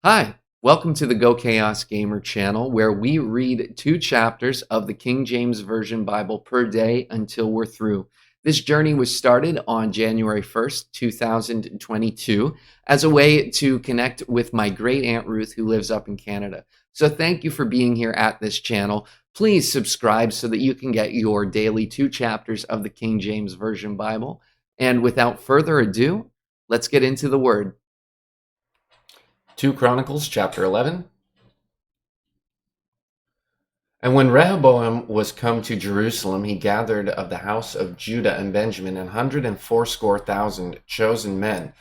Hi, welcome to the GoChaosGamer channel, where we read 2 chapters of the King James Version Bible per day until we're through. This journey was started on January 1st, 2022, as a way to connect with my great Aunt Ruth, who lives up in Canada. So thank you for being here at this channel. Please subscribe so that you can get your daily 2 chapters of the King James Version Bible. And without further ado, let's get into the Word. 2 Chronicles chapter 11. And when Rehoboam was come to Jerusalem, he gathered of the house of Judah and Benjamin 180,000 chosen men,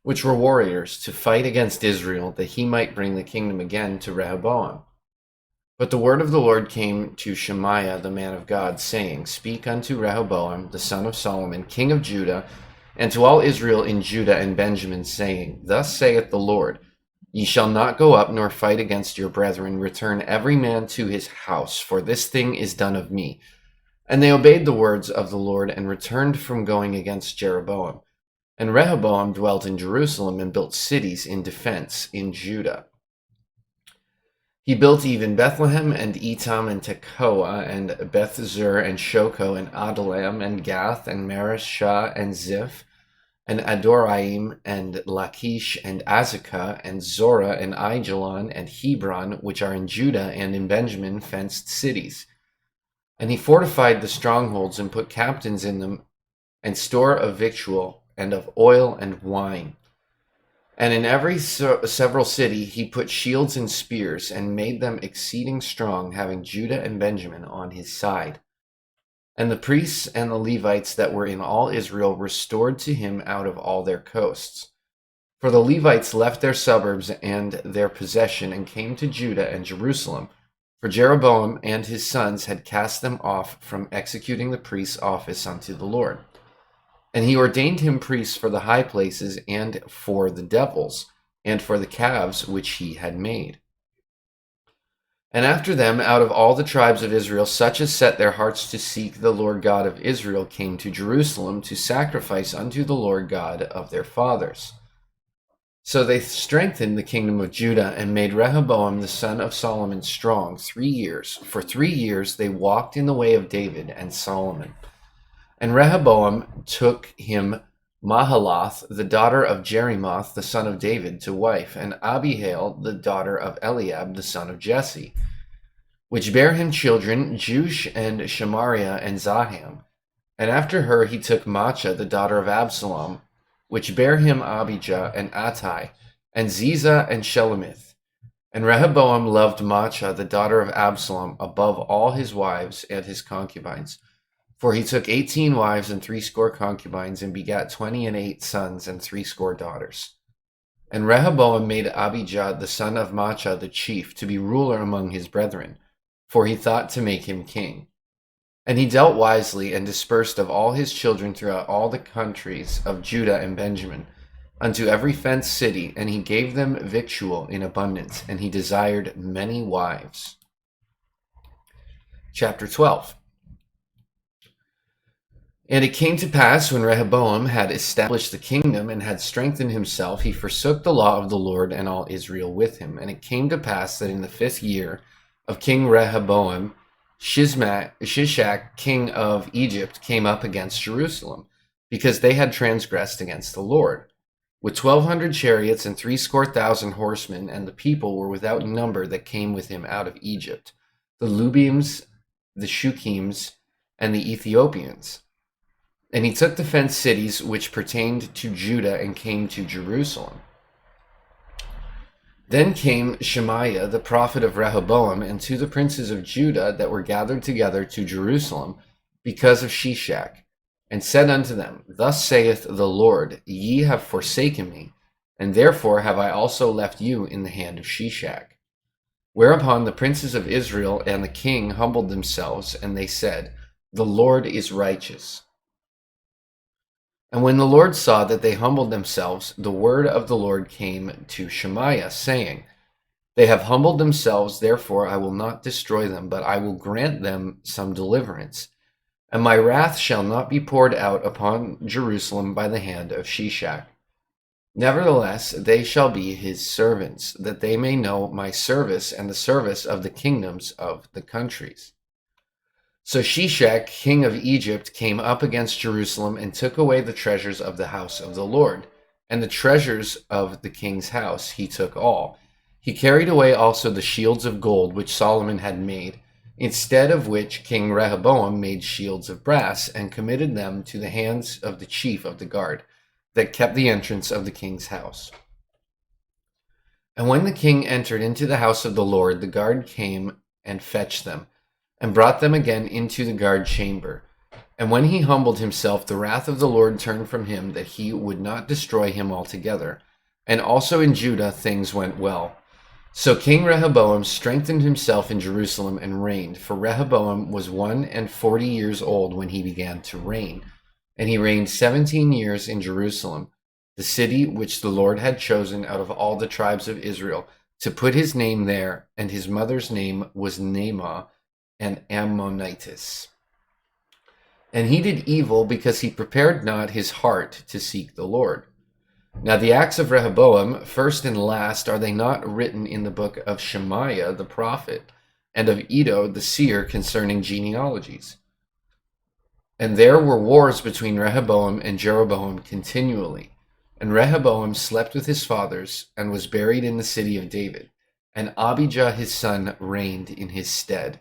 which were warriors, to fight against Israel, that he might bring the kingdom again to Rehoboam. But the word of the Lord came to Shemaiah the man of God, saying, Speak unto Rehoboam the son of Solomon, king of Judah, and to all Israel in Judah and Benjamin, saying, Thus saith the Lord, Ye shall not go up nor fight against your brethren. Return every man to his house, for this thing is done of me. And they obeyed the words of the Lord, and returned from going against Jeroboam. And Rehoboam dwelt in Jerusalem, and built cities in defense in Judah. He built even Bethlehem, and Etam, and Tekoa, and Bethzur, and Shoko, and Adullam, and Gath, and Mareshah, and Ziph, and Adoraim, and Lachish, and Azekah, and Zorah, and Aijalon, and Hebron, which are in Judah and in Benjamin, fenced cities. And he fortified the strongholds, and put captains in them, and store of victual, and of oil and wine. And in every several city he put shields and spears, and made them exceeding strong, having Judah and Benjamin on his side. And the priests and the Levites that were in all Israel restored to him out of all their coasts. For the Levites left their suburbs and their possession, and came to Judah and Jerusalem. For Jeroboam and his sons had cast them off from executing the priest's office unto the Lord. And he ordained him priests for the high places, and for the devils, and for the calves which he had made. And after them, out of all the tribes of Israel, such as set their hearts to seek the Lord God of Israel came to Jerusalem to sacrifice unto the Lord God of their fathers. So they strengthened the kingdom of Judah, and made Rehoboam the son of Solomon strong 3 years. For 3 years they walked in the way of David and Solomon. And Rehoboam took him Mahalath, the daughter of Jerimoth, the son of David, to wife, and Abihail, the daughter of Eliab, the son of Jesse, which bare him children, Jush and Shemariah and Zaham. And after her he took Maachah, the daughter of Absalom, which bare him Abijah and Attai, and Ziza and Shelomith. And Rehoboam loved Maachah, the daughter of Absalom, above all his wives and his concubines. For he took 18 wives and 80 concubines, and begat 28 sons and 80 daughters. And Rehoboam made Abijah the son of Maachah the chief, to be ruler among his brethren, for he thought to make him king. And he dealt wisely, and dispersed of all his children throughout all the countries of Judah and Benjamin, unto every fenced city, and he gave them victual in abundance, and he desired many wives. Chapter 12. And it came to pass, when Rehoboam had established the kingdom and had strengthened himself, he forsook the law of the Lord, and all Israel with him. And it came to pass that in the 5th year of King Rehoboam, Shishak, king of Egypt, came up against Jerusalem, because they had transgressed against the Lord, with 1,200 chariots and 80,000 horsemen, and the people were without number that came with him out of Egypt, the Lubims, the Shukims, and the Ethiopians. And he took the fenced cities which pertained to Judah, and came to Jerusalem. Then came Shemaiah the prophet of Rehoboam, and to the princes of Judah that were gathered together to Jerusalem, because of Shishak, and said unto them, Thus saith the Lord, Ye have forsaken me, and therefore have I also left you in the hand of Shishak. Whereupon the princes of Israel and the king humbled themselves, and they said, The Lord is righteous. And when the Lord saw that they humbled themselves, the word of the Lord came to Shemaiah, saying, They have humbled themselves, therefore I will not destroy them, but I will grant them some deliverance. And my wrath shall not be poured out upon Jerusalem by the hand of Shishak. Nevertheless, they shall be his servants, that they may know my service and the service of the kingdoms of the countries. So Shishak, king of Egypt, came up against Jerusalem and took away the treasures of the house of the Lord, and the treasures of the king's house he took all. He carried away also the shields of gold which Solomon had made, instead of which King Rehoboam made shields of brass, and committed them to the hands of the chief of the guard that kept the entrance of the king's house. And when the king entered into the house of the Lord, the guard came and fetched them, and brought them again into the guard chamber. And when he humbled himself, the wrath of the Lord turned from him, that he would not destroy him altogether. And also in Judah things went well. So King Rehoboam strengthened himself in Jerusalem and reigned, for Rehoboam was 41 years old when he began to reign. And he reigned 17 years in Jerusalem, the city which the Lord had chosen out of all the tribes of Israel, to put his name there, and his mother's name was Naamah, an Ammonitess. And he did evil because he prepared not his heart to seek the Lord. Now the acts of Rehoboam, first and last, are they not written in the book of Shemaiah the prophet, and of Iddo the seer concerning genealogies? And there were wars between Rehoboam and Jeroboam continually. And Rehoboam slept with his fathers, and was buried in the city of David. And Abijah his son reigned in his stead.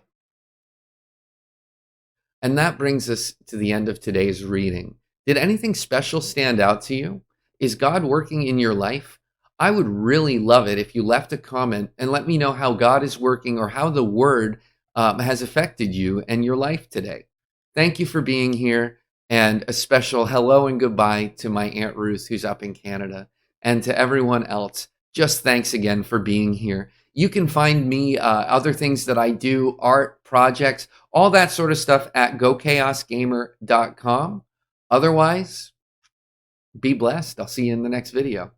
And that brings us to the end of today's reading. Did anything special stand out to you? Is God working in your life? I would really love it if you left a comment and let me know how God is working, or how the Word has affected you and your life today. Thank you for being here, and a special hello and goodbye to my Aunt Ruth, who's up in Canada, and to everyone else. Just thanks again for being here. You can find me, other things that I do, art, projects, all that sort of stuff at GoChaosGamer.com. Otherwise, be blessed. I'll see you in the next video.